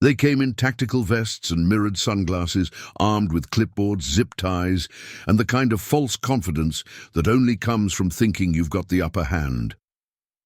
They came in tactical vests and mirrored sunglasses, armed with clipboards, zip ties, and the kind of false confidence that only comes from thinking you've got the upper hand.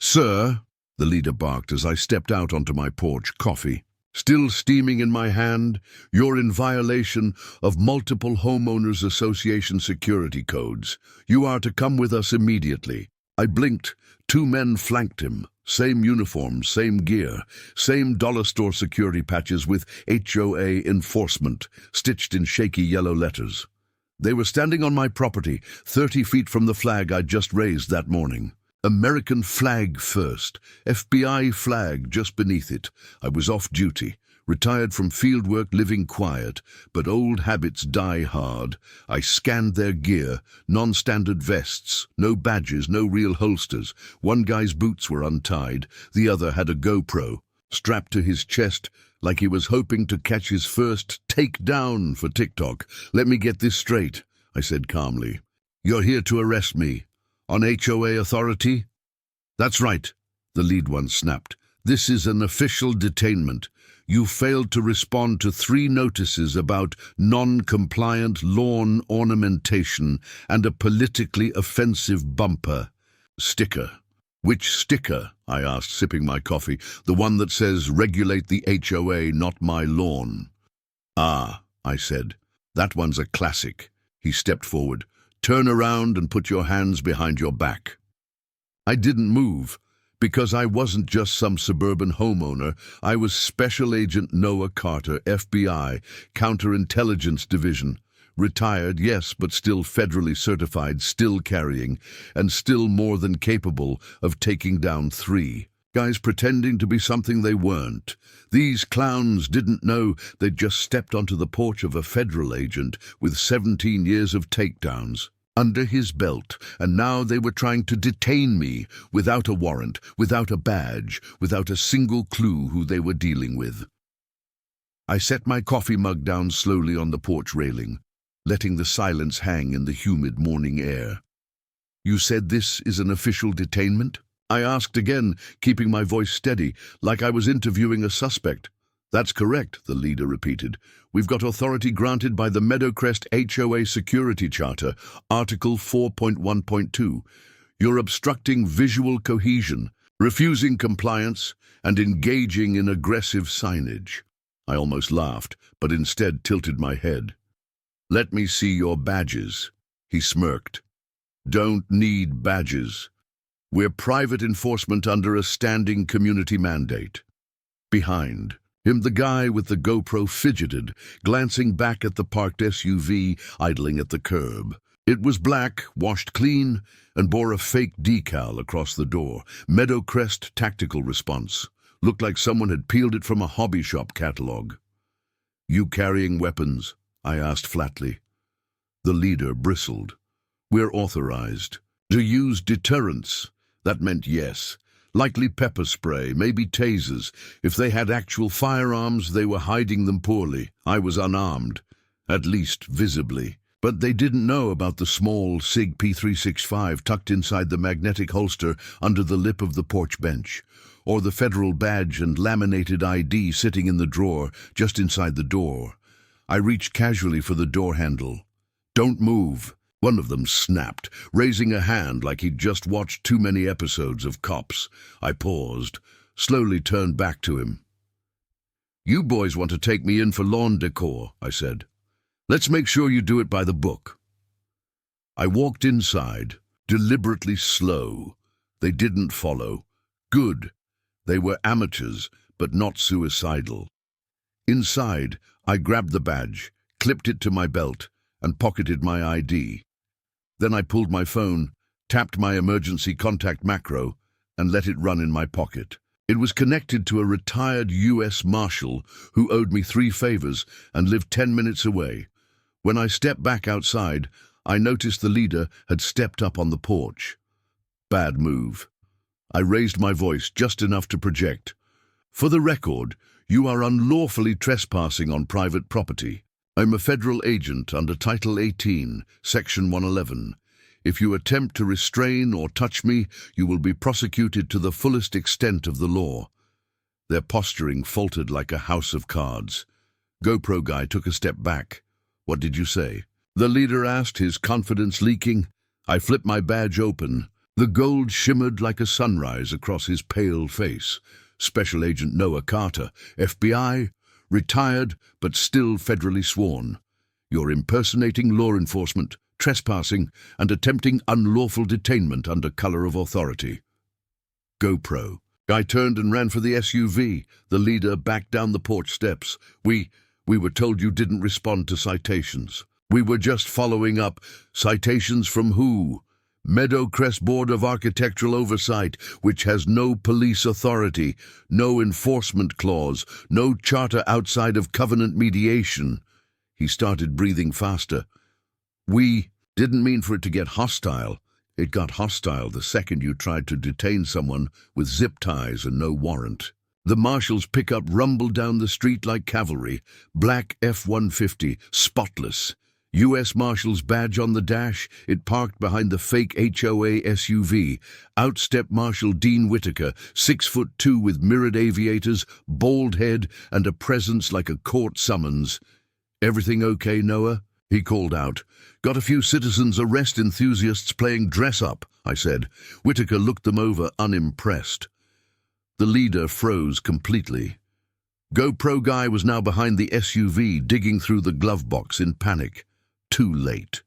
"Sir," the leader barked as I stepped out onto my porch, coffee still steaming in my hand, "you're in violation of multiple homeowners association security codes. You are to come with us immediately." I blinked. 2 men flanked him. Same uniforms, same gear, same dollar store security patches with HOA enforcement stitched in shaky yellow letters. They were standing on my property, 30 feet from the flag I'd just raised that morning. American flag first, FBI flag just beneath it. I was off duty, retired from field work, living quiet, but old habits die hard. I scanned their gear, non-standard vests, no badges, no real holsters. One guy's boots were untied, the other had a GoPro, strapped to his chest like he was hoping to catch his first takedown for TikTok. "Let me get this straight," I said calmly. "You're here to arrest me. On HOA authority?" "That's right," the lead one snapped. "This is an official detainment. You failed to respond to 3 notices about non-compliant lawn ornamentation and a politically offensive bumper sticker." "Which sticker?" I asked, sipping my coffee. "The one that says, 'Regulate the HOA, not my lawn.'" "Ah," I said, "that one's a classic." He stepped forward. "Turn around and put your hands behind your back." I didn't move, because I wasn't just some suburban homeowner. I was Special Agent Noah Carter, FBI, Counterintelligence Division. Retired, yes, but still federally certified, still carrying, and still more than capable of taking down 3 guys pretending to be something they weren't. These clowns didn't know they'd just stepped onto the porch of a federal agent with 17 years of takedowns under his belt, and now they were trying to detain me without a warrant, without a badge, without a single clue who they were dealing with. I set my coffee mug down slowly on the porch railing, letting the silence hang in the humid morning air. "You said this is an official detainment?" I asked again, keeping my voice steady, like I was interviewing a suspect. "That's correct," the leader repeated. "We've got authority granted by the Meadowcrest HOA Security Charter, Article 4.1.2. You're obstructing visual cohesion, refusing compliance, and engaging in aggressive signage." I almost laughed, but instead tilted my head. "Let me see your badges." He smirked. "Don't need badges. We're private enforcement under a standing community mandate." Behind him, the guy with the GoPro fidgeted, glancing back at the parked SUV idling at the curb. It was black, washed clean, and bore a fake decal across the door. Meadowcrest Tactical Response. Looked like someone had peeled it from a hobby shop catalog. "You carrying weapons?" I asked flatly. The leader bristled. "We're authorized to use deterrence." That meant yes. Likely pepper spray, maybe tasers. If they had actual firearms, they were hiding them poorly. I was unarmed, at least visibly. But they didn't know about the small SIG P365 tucked inside the magnetic holster under the lip of the porch bench, or the federal badge and laminated ID sitting in the drawer just inside the door. I reached casually for the door handle. "Don't move," one of them snapped, raising a hand like he'd just watched too many episodes of Cops. I paused, slowly turned back to him. "You boys want to take me in for lawn decor," I said. "Let's make sure you do it by the book." I walked inside, deliberately slow. They didn't follow. Good. They were amateurs, but not suicidal. Inside, I grabbed the badge, clipped it to my belt, and pocketed my ID. Then I pulled my phone, tapped my emergency contact macro, and let it run in my pocket. It was connected to a retired U.S. Marshal who owed me 3 favors and lived 10 minutes away. When I stepped back outside, I noticed the leader had stepped up on the porch. Bad move. I raised my voice just enough to project. "For the record, you are unlawfully trespassing on private property. I'm a federal agent under Title 18, Section 111. If you attempt to restrain or touch me, you will be prosecuted to the fullest extent of the law." Their posturing faltered like a house of cards. GoPro guy took a step back. "What did you say?" the leader asked, his confidence leaking. I flipped my badge open. The gold shimmered like a sunrise across his pale face. Special Agent Noah Carter, FBI, retired but still federally sworn. You're impersonating law enforcement, trespassing, and attempting unlawful detainment under color of authority. GoPro. I turned and ran for the SUV. The leader backed down the porch steps. We were told you didn't respond to citations. We were just following up. Citations from who? Meadowcrest Board of Architectural Oversight, which has no police authority, no enforcement clause, no charter outside of covenant mediation. He started breathing faster. We didn't mean for it to get hostile. It got hostile the second you tried to detain someone with zip ties and no warrant. The marshal's pickup rumbled down the street like cavalry. Black F-150, spotless. U.S. Marshal's badge on the dash. It parked behind the fake HOA SUV. Out stepped Marshal Dean Whitaker, 6'2" with mirrored aviators, bald head, and a presence like a court summons. "Everything okay, Noah?" he called out. "Got a few citizens arrest enthusiasts playing dress-up," I said. Whitaker looked them over, unimpressed. The leader froze completely. GoPro guy was now behind the SUV, digging through the glove box in panic. Too late.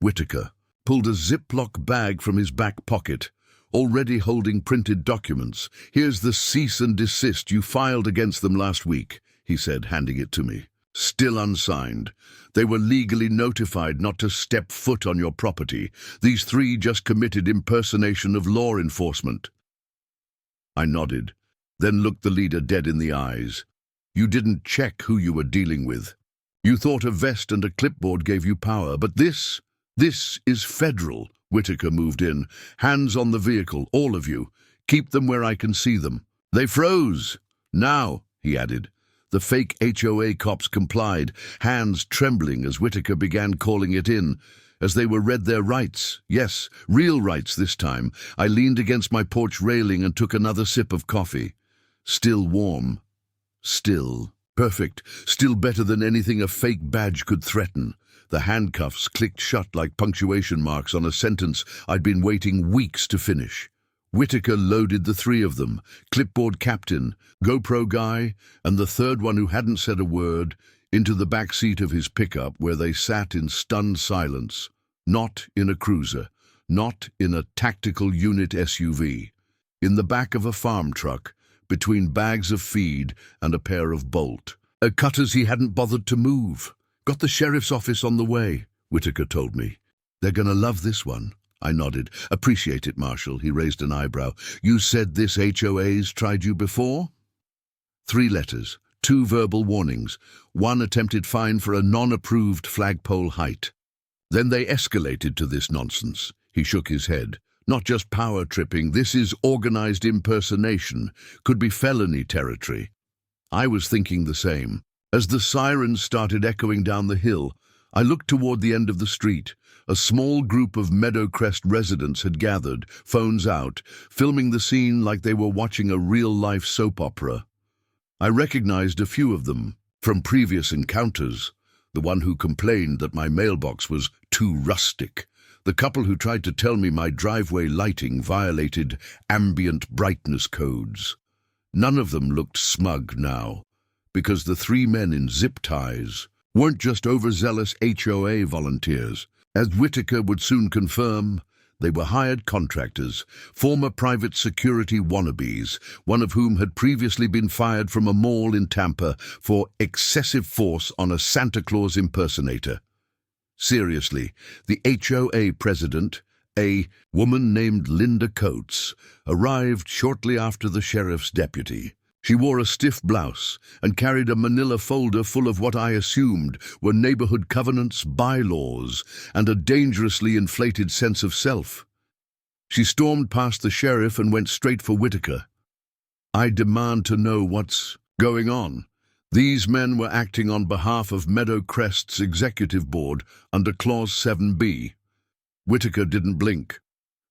Whitaker pulled a Ziploc bag from his back pocket, already holding printed documents. "Here's the cease and desist you filed against them last week," he said, handing it to me. "Still unsigned. They were legally notified not to step foot on your property. These three just committed impersonation of law enforcement." I nodded, then looked the leader dead in the eyes. "You didn't check who you were dealing with. You thought a vest and a clipboard gave you power, but this is federal." Whitaker moved in. "Hands on the vehicle, all of you. Keep them where I can see them." They froze. "Now," he added. The fake HOA cops complied, hands trembling as Whitaker began calling it in. As they were read their rights, yes, real rights this time, I leaned against my porch railing and took another sip of coffee. Still warm. Still. Perfect. Still better than anything a fake badge could threaten. The handcuffs clicked shut like punctuation marks on a sentence I'd been waiting weeks to finish. Whitaker loaded the three of them, clipboard captain, GoPro guy, and the third one who hadn't said a word, into the back seat of his pickup where they sat in stunned silence. Not in a cruiser, not in a tactical unit SUV. In the back of a farm truck, between bags of feed and a pair of bolt. Cutters he hadn't bothered to move. "Got the sheriff's office on the way," Whitaker told me. "They're gonna love this one." I nodded. "Appreciate it, Marshal." He raised an eyebrow. "You said this HOA's tried you before?" 3 letters, 2 verbal warnings, 1 attempted fine for a non-approved flagpole height. Then they escalated to this nonsense. He shook his head. "Not just power tripping, this is organized impersonation. Could be felony territory." I was thinking the same. As the sirens started echoing down the hill, I looked toward the end of the street. A small group of Meadowcrest residents had gathered, phones out, filming the scene like they were watching a real-life soap opera. I recognized a few of them from previous encounters. The one who complained that my mailbox was too rustic. The couple who tried to tell me my driveway lighting violated ambient brightness codes. None of them looked smug now, because the 3 men in zip ties weren't just overzealous HOA volunteers. As Whitaker would soon confirm, they were hired contractors, former private security wannabes, one of whom had previously been fired from a mall in Tampa for excessive force on a Santa Claus impersonator. Seriously, the HOA president, a woman named Linda Coates, arrived shortly after the sheriff's deputy. She wore a stiff blouse and carried a manila folder full of what I assumed were neighborhood covenants, bylaws, and a dangerously inflated sense of self. She stormed past the sheriff and went straight for Whitaker. "I demand to know what's going on." These men were acting on behalf of Meadowcrest's executive board under Clause 7B. Whitaker didn't blink.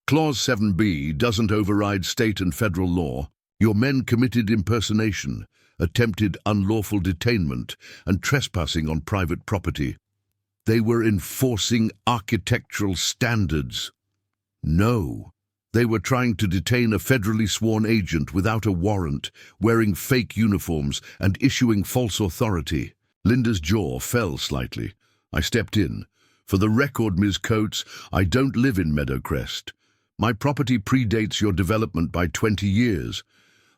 Clause 7B doesn't override state and federal law. Your men committed impersonation, attempted unlawful detainment, and trespassing on private property. They were enforcing architectural standards. No. They were trying to detain a federally sworn agent without a warrant, wearing fake uniforms and issuing false authority. Linda's jaw fell slightly. I stepped in. For the record, Ms. Coates, I don't live in Meadowcrest. My property predates your development by 20 years.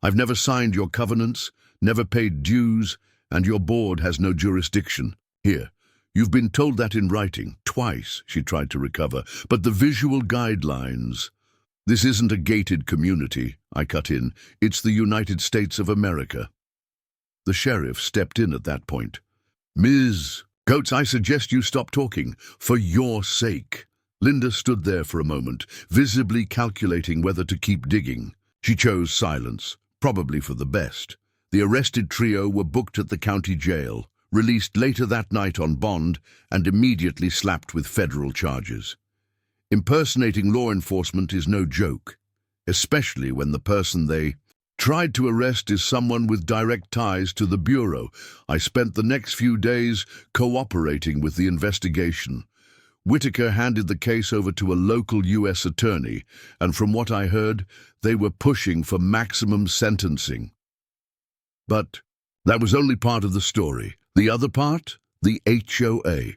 I've never signed your covenants, never paid dues, and your board has no jurisdiction. Here, you've been told that in writing. Twice, she tried to recover. But the visual guidelines... This isn't a gated community, I cut in. It's the United States of America. The sheriff stepped in at that point. Ms. Coates, I suggest you stop talking, for your sake. Linda stood there for a moment, visibly calculating whether to keep digging. She chose silence, probably for the best. The arrested trio were booked at the county jail, released later that night on bond, and immediately slapped with federal charges. Impersonating law enforcement is no joke, especially when the person they tried to arrest is someone with direct ties to the Bureau. I spent the next few days cooperating with the investigation. Whitaker handed the case over to a local U.S. attorney, and from what I heard, they were pushing for maximum sentencing. But that was only part of the story. The other part? The HOA.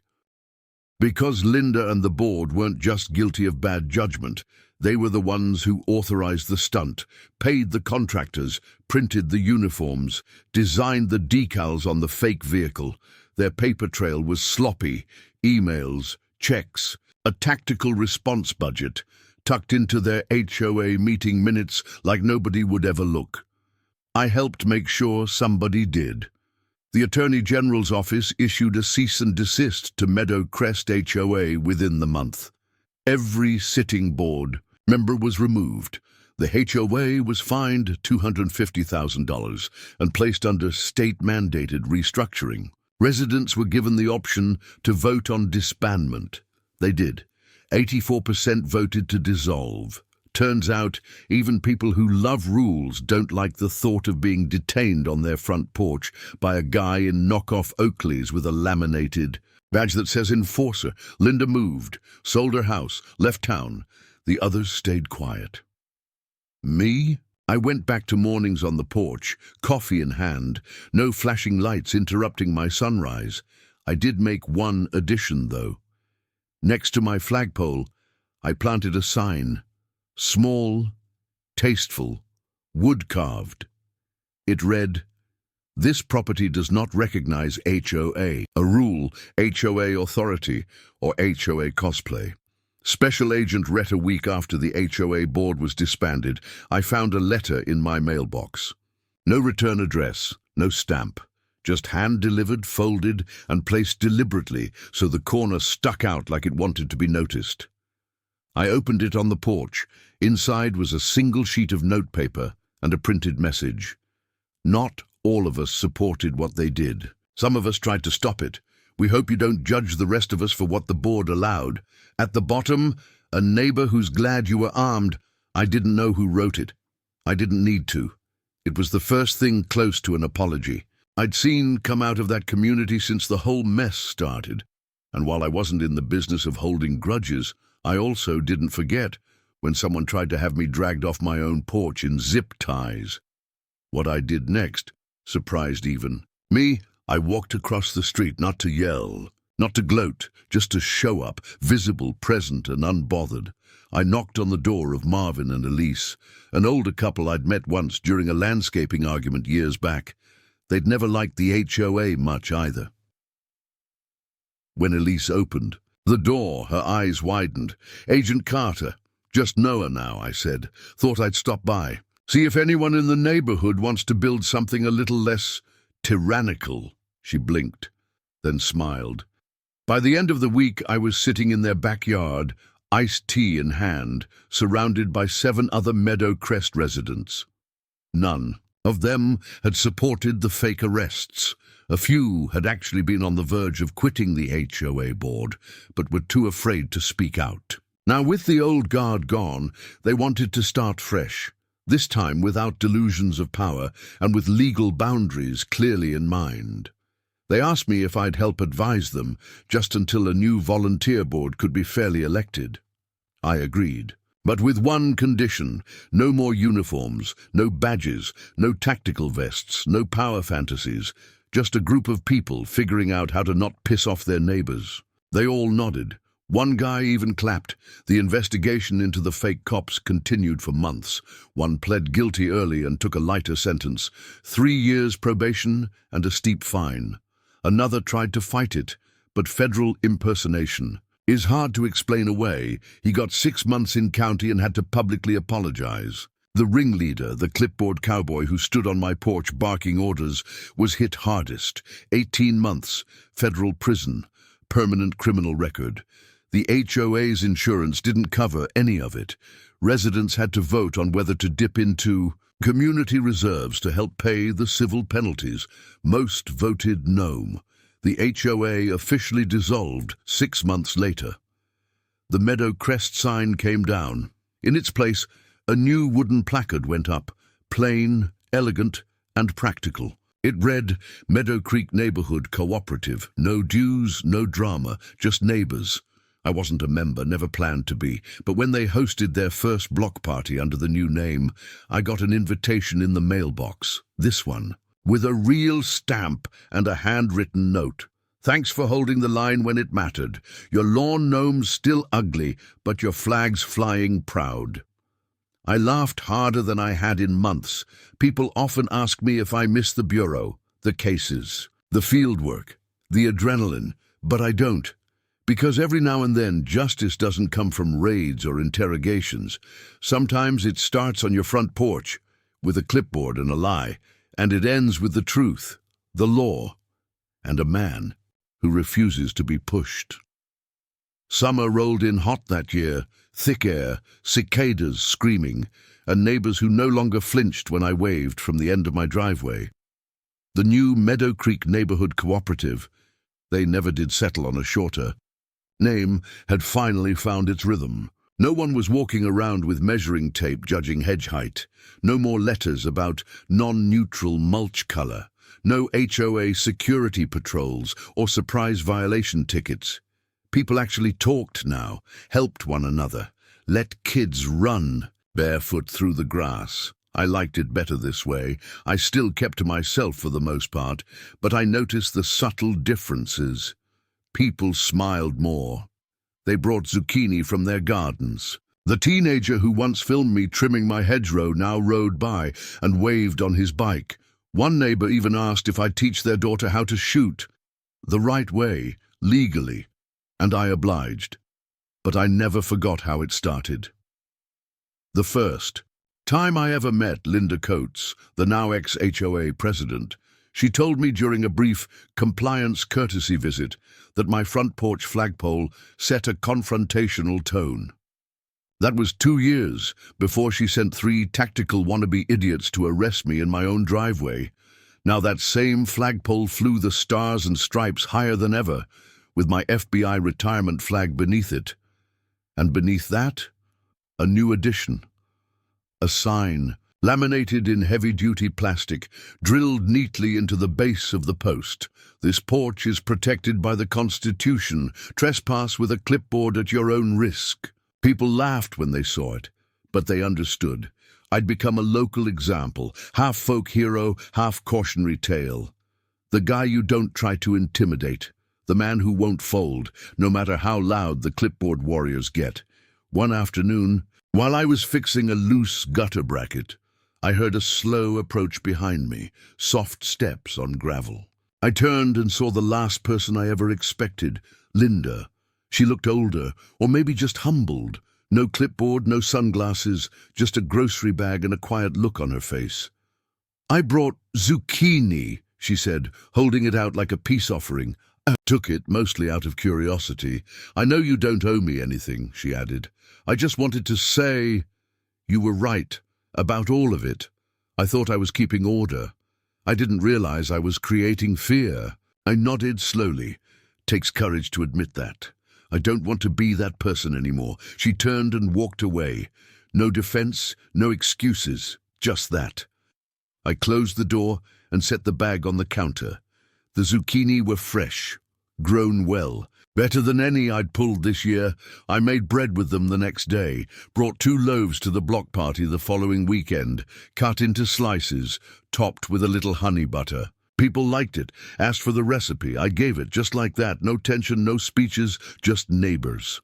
Because Linda and the board weren't just guilty of bad judgment, they were the ones who authorized the stunt, paid the contractors, printed the uniforms, designed the decals on the fake vehicle. Their paper trail was sloppy, emails, checks, a tactical response budget, tucked into their HOA meeting minutes like nobody would ever look. I helped make sure somebody did. The Attorney General's office issued a cease and desist to Meadowcrest HOA within the month. Every sitting board member was removed. The HOA was fined $250,000 and placed under state-mandated restructuring. Residents were given the option to vote on disbandment. They did. 84% voted to dissolve. Turns out, even people who love rules don't like the thought of being detained on their front porch by a guy in knockoff Oakleys with a laminated badge that says Enforcer. Linda moved, sold her house, left town. The others stayed quiet. Me? I went back to mornings on the porch, coffee in hand, no flashing lights interrupting my sunrise. I did make one addition, though. Next to my flagpole, I planted a sign. Small, tasteful, wood-carved. It read, "This property does not recognize HOA, a rule, HOA authority, or HOA cosplay." Special Agent Rhett. A week after the HOA board was disbanded, I found a letter in my mailbox. No return address, no stamp, just hand-delivered, folded, and placed deliberately so the corner stuck out like it wanted to be noticed. I opened it on the porch. Inside was a single sheet of notepaper and a printed message. Not all of us supported what they did. Some of us tried to stop it. We hope you don't judge the rest of us for what the board allowed. At the bottom, a neighbor who's glad you were armed. I didn't know who wrote it. I didn't need to. It was the first thing close to an apology I'd seen come out of that community since the whole mess started. And while I wasn't in the business of holding grudges, I also didn't forget when someone tried to have me dragged off my own porch in zip ties. What I did next surprised even me. I walked across the street, not to yell, not to gloat, just to show up, visible, present, and unbothered. I knocked on the door of Marvin and Elise, an older couple I'd met once during a landscaping argument years back. They'd never liked the HOA much either. When Elise opened the door, her eyes widened. "Agent Carter." "Just Noah now," I said. "Thought I'd stop by. See if anyone in the neighborhood wants to build something a little less tyrannical." She blinked, then smiled. By the end of the week, I was sitting in their backyard, iced tea in hand, surrounded by 7 other Meadowcrest residents. None of them had supported the fake arrests. A few had actually been on the verge of quitting the HOA board, but were too afraid to speak out. Now, with the old guard gone, they wanted to start fresh. this time without delusions of power and with legal boundaries clearly in mind. They asked me if I'd help advise them just until a new volunteer board could be fairly elected. I agreed, but with one condition: no more uniforms, no badges, no tactical vests, no power fantasies, just a group of people figuring out how to not piss off their neighbors. They all nodded. One guy even clapped. The investigation into the fake cops continued for months. One pled guilty early and took a lighter sentence, 3 years probation and a steep fine. Another tried to fight it, but federal impersonation is hard to explain away. He got 6 months in county and had to publicly apologize. The ringleader, the clipboard cowboy who stood on my porch barking orders, was hit hardest. 18 months, federal prison, permanent criminal record. The HOA's insurance didn't cover any of it. Residents had to vote on whether to dip into community reserves to help pay the civil penalties. Most voted no. The HOA officially dissolved 6 months later. The Meadow Crest sign came down. In its place, a new wooden placard went up, plain, elegant, and practical. It read, Meadow Creek Neighborhood Cooperative. No dues, no drama, just neighbors. I wasn't a member, never planned to be, but when they hosted their first block party under the new name, I got an invitation in the mailbox. This one, with a real stamp and a handwritten note. Thanks for holding the line when it mattered. Your lawn gnome's still ugly, but your flag's flying proud. I laughed harder than I had in months. People often ask me if I miss the bureau, the cases, the field work, the adrenaline, but I don't. Because every now and then, justice doesn't come from raids or interrogations. Sometimes it starts on your front porch, with a clipboard and a lie, and it ends with the truth, the law, and a man who refuses to be pushed. Summer rolled in hot that year, thick air, cicadas screaming, and neighbors who no longer flinched when I waved from the end of my driveway. The new Meadow Creek Neighborhood Cooperative, they never did settle on a shorter name, had finally found its rhythm. No one was walking around with measuring tape judging hedge height. No more letters about non-neutral mulch color. No HOA security patrols or surprise violation tickets. People actually talked now, helped one another, let kids run barefoot through the grass. I liked it better this way. I still kept to myself for the most part, but I noticed the subtle differences. People smiled more. They brought zucchini from their gardens. The teenager who once filmed me trimming my hedgerow now rode by and waved on his bike. One neighbor even asked if I'd teach their daughter how to shoot the right way, legally, and I obliged. But I never forgot how it started. The first time I ever met Linda Coates, the now ex-HOA president, she told me during a brief compliance courtesy visit that my front porch flagpole set a confrontational tone. That was 2 years before she sent 3 tactical wannabe idiots to arrest me in my own driveway. Now that same flagpole flew the stars and stripes higher than ever, with my FBI retirement flag beneath it. And beneath that, a new addition. A sign, laminated in heavy-duty plastic, drilled neatly into the base of the post. This porch is protected by the Constitution. Trespass with a clipboard at your own risk. People laughed when they saw it, but they understood. I'd become a local example, half folk hero, half cautionary tale. The guy you don't try to intimidate. The man who won't fold, no matter how loud the clipboard warriors get. One afternoon, while I was fixing a loose gutter bracket, I heard a slow approach behind me, soft steps on gravel. I turned and saw the last person I ever expected, Linda. She looked older, or maybe just humbled. No clipboard, no sunglasses, just a grocery bag and a quiet look on her face. "I brought zucchini," she said, holding it out like a peace offering. I took it, mostly out of curiosity. "I know you don't owe me anything," she added. "I just wanted to say you were right about all of it. I thought I was keeping order. I didn't realize I was creating fear." I nodded slowly. Takes courage to admit that. I don't want to be that person anymore. She turned and walked away. No defense, no excuses, just that. I closed the door and set the bag on the counter. The zucchini were fresh, grown well, better than any I'd pulled this year. I made bread with them the next day, brought 2 loaves to the block party the following weekend, cut into slices, topped with a little honey butter. People liked it, asked for the recipe. I gave it just like that, no tension, no speeches, just neighbors.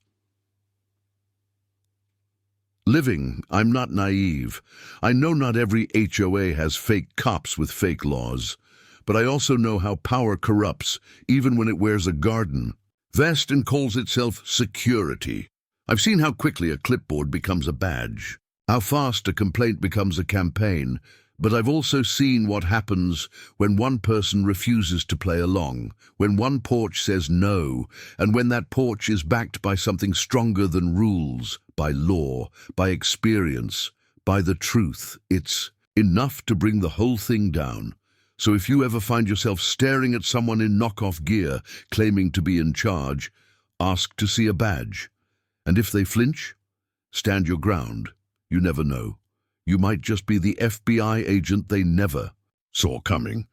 Living, I'm not naive. I know not every HOA has fake cops with fake laws, but I also know how power corrupts, even when it wears a garden vest and calls itself security. I've seen how quickly a clipboard becomes a badge, how fast a complaint becomes a campaign, but I've also seen what happens when one person refuses to play along, when one porch says no, and when that porch is backed by something stronger than rules, by law, by experience, by the truth. It's enough to bring the whole thing down. So if you ever find yourself staring at someone in knockoff gear, claiming to be in charge, ask to see a badge. And if they flinch, stand your ground. You never know. You might just be the FBI agent they never saw coming.